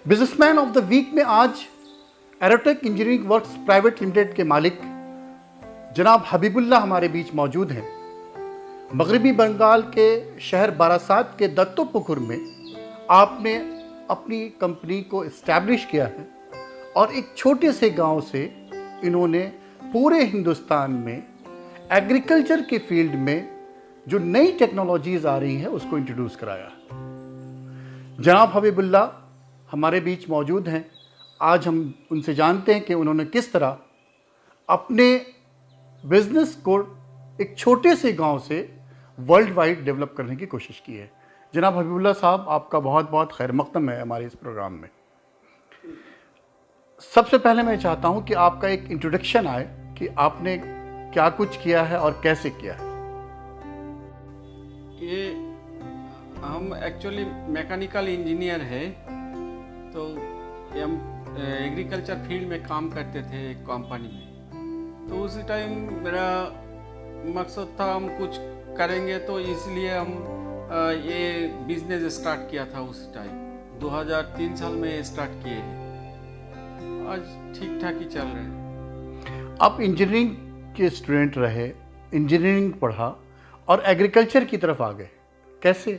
Businessman of the week में आज Aerotech engineering works private limited के मालिक जनाब हबीबुल्लाह हमारे बीच मौजूद हैं। मगरबी बंगाल के शहर बारासात के दत्तोपुकुर में आपने अपनी कंपनी को इस्टेब्लिश किया है और एक छोटे से गांव से इन्होंने पूरे हिंदुस्तान में एग्रीकल्चर के फील्ड में जो नई टेक्नोलॉजीज़ आ रही हैं उसको इंट्रोड्यूस कराया। जनाब हबीबुल्लाह हमारे बीच मौजूद हैं। आज हम उनसे जानते हैं कि उन्होंने किस तरह अपने बिजनेस को एक छोटे से गांव से वर्ल्ड वाइड डेवलप करने की कोशिश की है। जनाब हबीबुल्लाह साहब, आपका बहुत बहुत खैर मक़दम है हमारे इस प्रोग्राम में। सबसे पहले मैं चाहता हूं कि आपका एक इंट्रोडक्शन आए कि आपने क्या कुछ किया है और कैसे किया है। ये हम एक्चुअली मैकेनिकल इंजीनियर है, तो हम एग्रीकल्चर फील्ड में काम करते थे एक कंपनी में। तो उसी टाइम मेरा मकसद था हम कुछ करेंगे, तो इसलिए हम ये बिजनेस स्टार्ट किया था। उस टाइम 2003 साल में स्टार्ट किए हैं। आज ठीक ठाक ही चल रहे हैं। आप इंजीनियरिंग के स्टूडेंट रहे, इंजीनियरिंग पढ़ा और एग्रीकल्चर की तरफ आ गए, कैसे?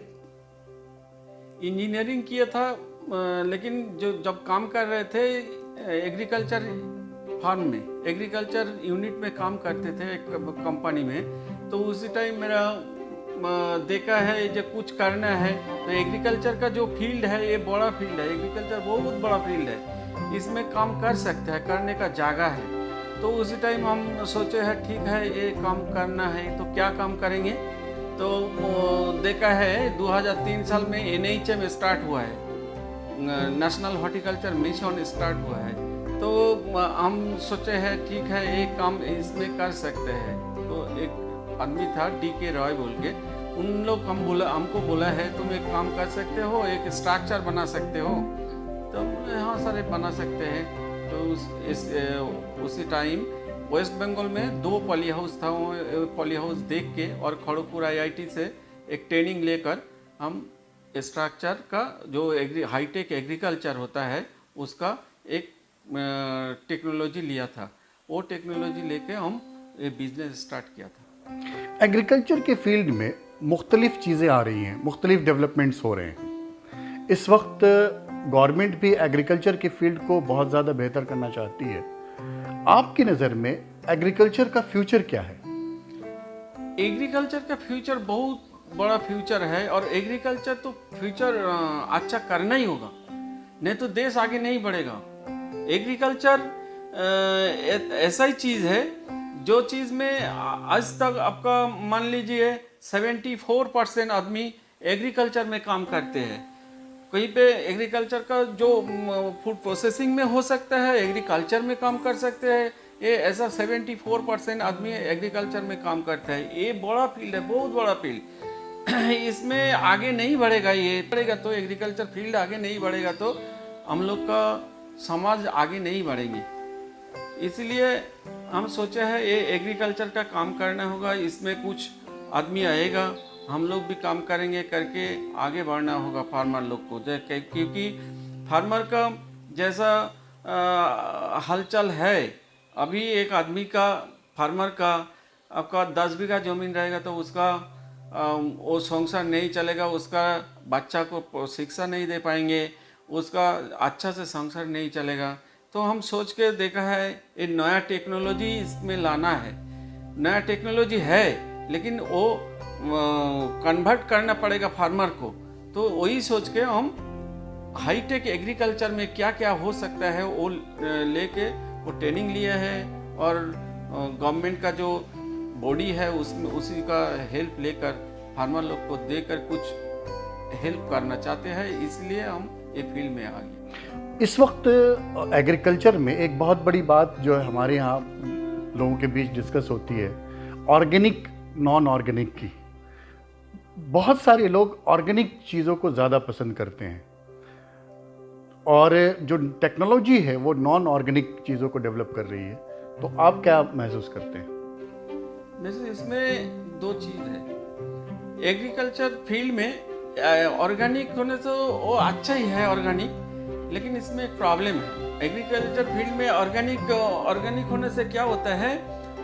इंजीनियरिंग किया था, लेकिन जब काम कर रहे थे एग्रीकल्चर फार्म में, एग्रीकल्चर यूनिट में काम करते थे एक कंपनी में। तो उसी टाइम मेरा देखा है जो कुछ करना है, तो एग्रीकल्चर का जो फील्ड है ये बड़ा फील्ड है। एग्रीकल्चर बहुत बड़ा फील्ड है, इसमें काम कर सकते हैं, करने का जगह है। तो उसी टाइम हम सोचे हैं ठीक है ये काम करना है, तो क्या काम करेंगे। तो देखा है 2003 साल में NHM स्टार्ट हुआ है, नेशनल हॉर्टिकल्चर मिशन स्टार्ट हुआ है। तो हम सोचे हैं ठीक है एक काम इसमें कर सकते हैं। तो एक आदमी था DK रॉय बोल के, उन लोग हमको बोला है तुम एक काम कर सकते हो, एक स्ट्रक्चर बना सकते हो। तो हाँ सर बना सकते हैं। तो उसी टाइम वेस्ट बंगाल में 2 पॉली हाउस था, पॉली हाउस देख के और खड़गपुर IIT से एक ट्रेनिंग लेकर हम स्ट्रक्चर का जो हाईटेक एग्रीकल्चर होता है उसका एक टेक्नोलॉजी लिया था। वो टेक्नोलॉजी लेके हम ये बिजनेस स्टार्ट किया था। एग्रीकल्चर के फील्ड में मुख्तलिफ चीज़ें आ रही हैं, मुख्तलिफ डेवलपमेंट्स हो रहे हैं। इस वक्त गवर्नमेंट भी एग्रीकल्चर के फील्ड को बहुत ज़्यादा बेहतर करना चाहती है। आपकी नज़र में एग्रीकल्चर का फ्यूचर क्या है? एग्रीकल्चर का फ्यूचर बहुत बड़ा फ्यूचर है, और एग्रीकल्चर तो फ्यूचर अच्छा करना ही होगा, नहीं तो देश आगे नहीं बढ़ेगा। एग्रीकल्चर ऐसा ही चीज़ है जो चीज़ में आज तक आपका मान लीजिए 74% आदमी एग्रीकल्चर में काम करते हैं। कहीं पे एग्रीकल्चर का जो फूड प्रोसेसिंग में हो सकता है, एग्रीकल्चर में काम कर सकते हैं। ये ऐसा 74% आदमी एग्रीकल्चर में काम करता है। ये बड़ा फील्ड है, बहुत बड़ा फील्ड। इसमें आगे नहीं बढ़ेगा, ये बढ़ेगा तो एग्रीकल्चर फील्ड आगे नहीं बढ़ेगा तो हम लोग का समाज आगे नहीं बढ़ेंगे। इसलिए हम सोचे हैं ये एग्रीकल्चर का काम करना होगा, इसमें कुछ आदमी आएगा, हम लोग भी काम करेंगे, करके आगे बढ़ना होगा फार्मर लोग को। क्योंकि फार्मर का जैसा हलचल है अभी, एक आदमी का फार्मर का आपका 10 बीघा ज़मीन रहेगा तो उसका वो संसार नहीं चलेगा, उसका बच्चा को शिक्षा नहीं दे पाएंगे, उसका अच्छा से संसार नहीं चलेगा। तो हम सोच के देखा है ये नया टेक्नोलॉजी इसमें लाना है। नया टेक्नोलॉजी है लेकिन वो कन्वर्ट करना पड़ेगा फार्मर को। तो वही सोच के हम हाईटेक एग्रीकल्चर में क्या क्या हो सकता है वो लेके वो ट्रेनिंग लिए है, और गवर्नमेंट का जो बॉडी है उसमें उसी का हेल्प लेकर फार्मर लोग को देकर कुछ हेल्प करना चाहते हैं। इसलिए हम ये फील्ड में आ गए। इस वक्त एग्रीकल्चर में एक बहुत बड़ी बात जो है हमारे यहाँ लोगों के बीच डिस्कस होती है, ऑर्गेनिक नॉन ऑर्गेनिक की। बहुत सारे लोग ऑर्गेनिक चीज़ों को ज़्यादा पसंद करते हैं और जो टेक्नोलॉजी है वो नॉन ऑर्गेनिक चीज़ों को डेवलप कर रही है। तो आप क्या महसूस करते हैं? वैसे इसमें 2 चीज़ है। एग्रीकल्चर फील्ड में ऑर्गेनिक होने तो वो अच्छा ही है ऑर्गेनिक, लेकिन इसमें एक प्रॉब्लम है। एग्रीकल्चर फील्ड में ऑर्गेनिक होने से क्या होता है,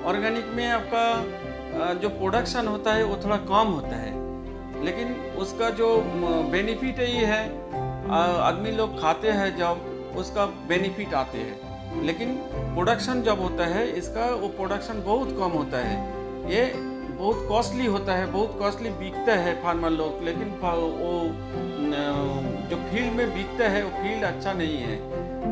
ऑर्गेनिक में आपका जो प्रोडक्शन होता है वो थोड़ा कम होता है, लेकिन उसका जो बेनिफिट ये है, आदमी लोग खाते हैं जब उसका बेनिफिट आते हैं। लेकिन प्रोडक्शन जब होता है इसका, वो प्रोडक्शन बहुत कम होता है, ये बहुत कॉस्टली होता है, बहुत कॉस्टली बिकता है फार्मर लोग, लेकिन वो जो फील्ड में बिकता है वो फील्ड अच्छा नहीं है।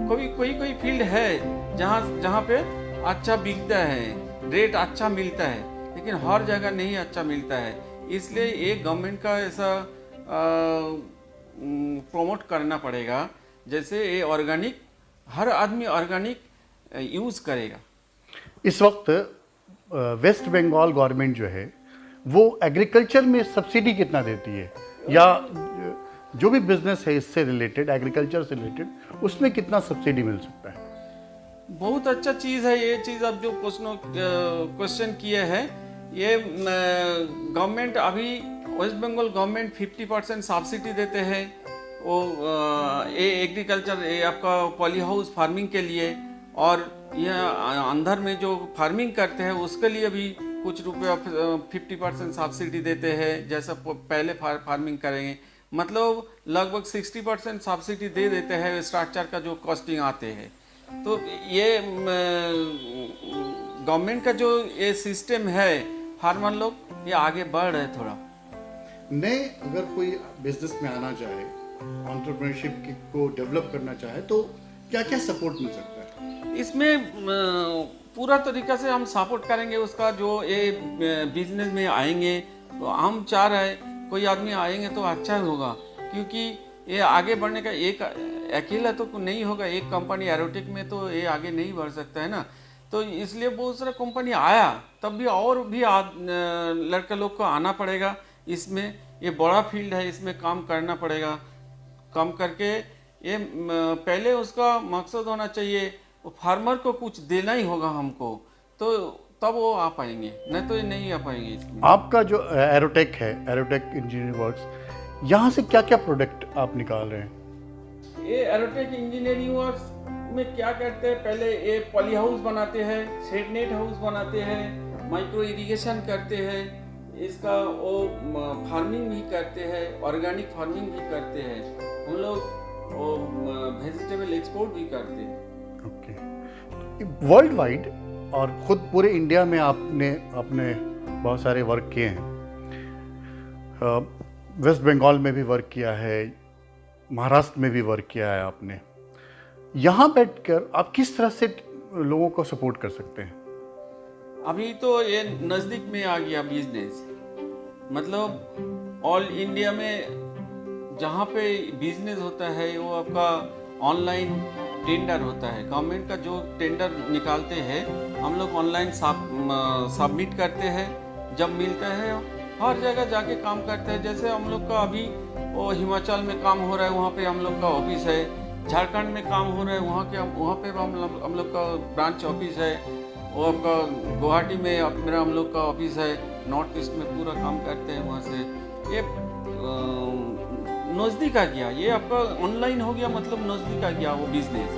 कोई फील्ड है जहाँ पे अच्छा बिकता है, रेट अच्छा मिलता है, लेकिन हर जगह नहीं अच्छा मिलता है। इसलिए ये गवर्नमेंट का ऐसा प्रमोट करना पड़ेगा, जैसे ये ऑर्गेनिक, हर आदमी ऑर्गेनिक यूज़ करेगा। इस वक्त वेस्ट बंगाल गवर्नमेंट जो है वो एग्रीकल्चर में सब्सिडी कितना देती है, या जो भी बिजनेस है इससे रिलेटेड, एग्रीकल्चर से रिलेटेड, उसमें कितना सब्सिडी मिल सकता है? बहुत अच्छा चीज़ है ये चीज़। अब जो क्वेश्चन किए हैं, ये गवर्नमेंट अभी वेस्ट बंगाल गवर्नमेंट 50% सब्सिडी देते हैं वो ये एग्रीकल्चर, ये आपका पॉली हाउस फार्मिंग के लिए, और यह अंदर में जो फार्मिंग करते हैं उसके लिए भी कुछ रुपये 50% सब्सिडी देते हैं। जैसा पहले फार्मिंग करेंगे, मतलब लगभग 60% सब्सिडी दे देते हैं स्ट्रक्चर का जो कॉस्टिंग आते हैं। तो ये गवर्नमेंट का जो ये सिस्टम है, फार्मर लोग ये आगे बढ़ रहे थोड़ा। नए अगर कोई बिजनेस में आना चाहे, एंटरप्रेन्योरशिप को डेवलप करना चाहे, तो क्या क्या सपोर्ट मिल सकता है? इसमें पूरा तरीका से हम सपोर्ट करेंगे उसका। जो ये बिजनेस में आएंगे तो हम चाह रहे हैं कोई आदमी आएंगे तो अच्छा होगा, क्योंकि ये आगे बढ़ने का एक अकेला तो नहीं होगा। एक कंपनी एरोटिक में तो ये आगे नहीं बढ़ सकता है ना, तो इसलिए बहुत सारा कंपनी आया, तब भी और भी लड़के लोग को आना पड़ेगा इसमें। ये बड़ा फील्ड है, इसमें काम करना पड़ेगा। काम करके ये पहले उसका मकसद होना चाहिए, वो फार्मर को कुछ देना ही होगा हमको, तो तब वो आ पाएंगे, नहीं तो ये नहीं आ पाएंगे इसमें। आपका जो एरोटेक है, एरोटेक इंजीनियरिंग वर्क्स, यहाँ से क्या क्या प्रोडक्ट आप निकाल रहे हैं? ये एरोटेक इंजीनियरिंग वर्क्स में क्या करते हैं, पहले ये पॉली हाउस बनाते हैं, शेड नेट हाउस बनाते हैं, माइक्रो इरिगेशन करते हैं, इसका वो फार्मिंग भी करते हैं, ऑर्गेनिक फार्मिंग भी करते हैं हम लोग, वो वेजिटेबल एक्सपोर्ट भी करते हैं। ओके, वर्ल्ड वाइड और खुद पूरे इंडिया में आपने बहुत सारे वर्क किए हैं। वेस्ट बंगाल में भी वर्क किया है, महाराष्ट्र में भी वर्क किया है आपने। यहाँ बैठकर आप किस तरह से लोगों को सपोर्ट कर सकते हैं? अभी तो ये नज़दीक में आ गया बिजनेस, मतलब ऑल इंडिया में जहाँ पे बिजनेस होता है वो आपका ऑनलाइन टेंडर होता है। गवर्नमेंट का जो टेंडर निकालते हैं हम लोग ऑनलाइन सबमिट करते हैं, जब मिलता है हर जगह जाके काम करते हैं। जैसे हम लोग का अभी वो हिमाचल में काम हो रहा है, वहाँ पे हम लोग का ऑफिस है, झारखंड में काम हो रहा है, वहाँ पे हम लोग का ब्रांच ऑफिस है, वो आपका गुवाहाटी में हम लोग का ऑफिस है, नॉर्थ ईस्ट में पूरा काम करते हैं वहाँ से। ये नज़दीक आ गया, ये आपका ऑनलाइन हो गया, मतलब नज़दीक आ गया वो बिजनेस,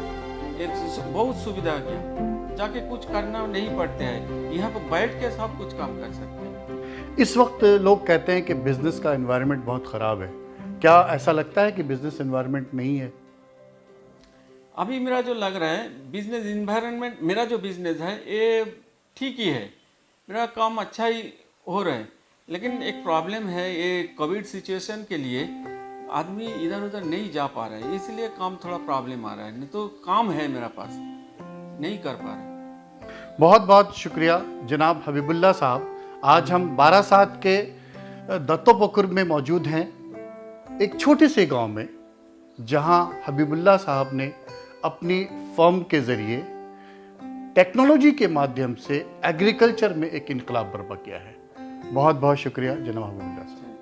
ये बहुत सुविधा आ गया, जाके कुछ करना नहीं पड़ते हैं, यहाँ पर बैठ के सब कुछ काम कर सकते हैं। इस वक्त लोग कहते हैं कि बिजनेस का एनवायरनमेंट बहुत ख़राब है, क्या ऐसा लगता है कि बिजनेस एनवायरनमेंट नहीं है? अभी मेरा जो लग रहा है बिजनेस इन्वायरमेंट, मेरा जो बिजनेस है ये ठीक ही है, मेरा काम अच्छा ही हो रहा है, लेकिन एक प्रॉब्लम है, ये कोविड सिचुएशन के लिए आदमी इधर उधर नहीं जा पा रहा है, इसलिए काम थोड़ा प्रॉब्लम आ रहा है, नहीं तो काम है मेरा पास, नहीं कर पा रहे। बहुत बहुत शुक्रिया जनाब हबीबुल्ला साहब। आज हम बारासात के दत्तोपुकुर में मौजूद हैं, एक छोटे से गांव में, जहां हबीबुल्ला साहब ने अपनी फर्म के ज़रिए टेक्नोलॉजी के माध्यम से एग्रीकल्चर में एक इनकलाब बर्पा किया है। बहुत बहुत शुक्रिया जनाब हबीबुल्ला साहब।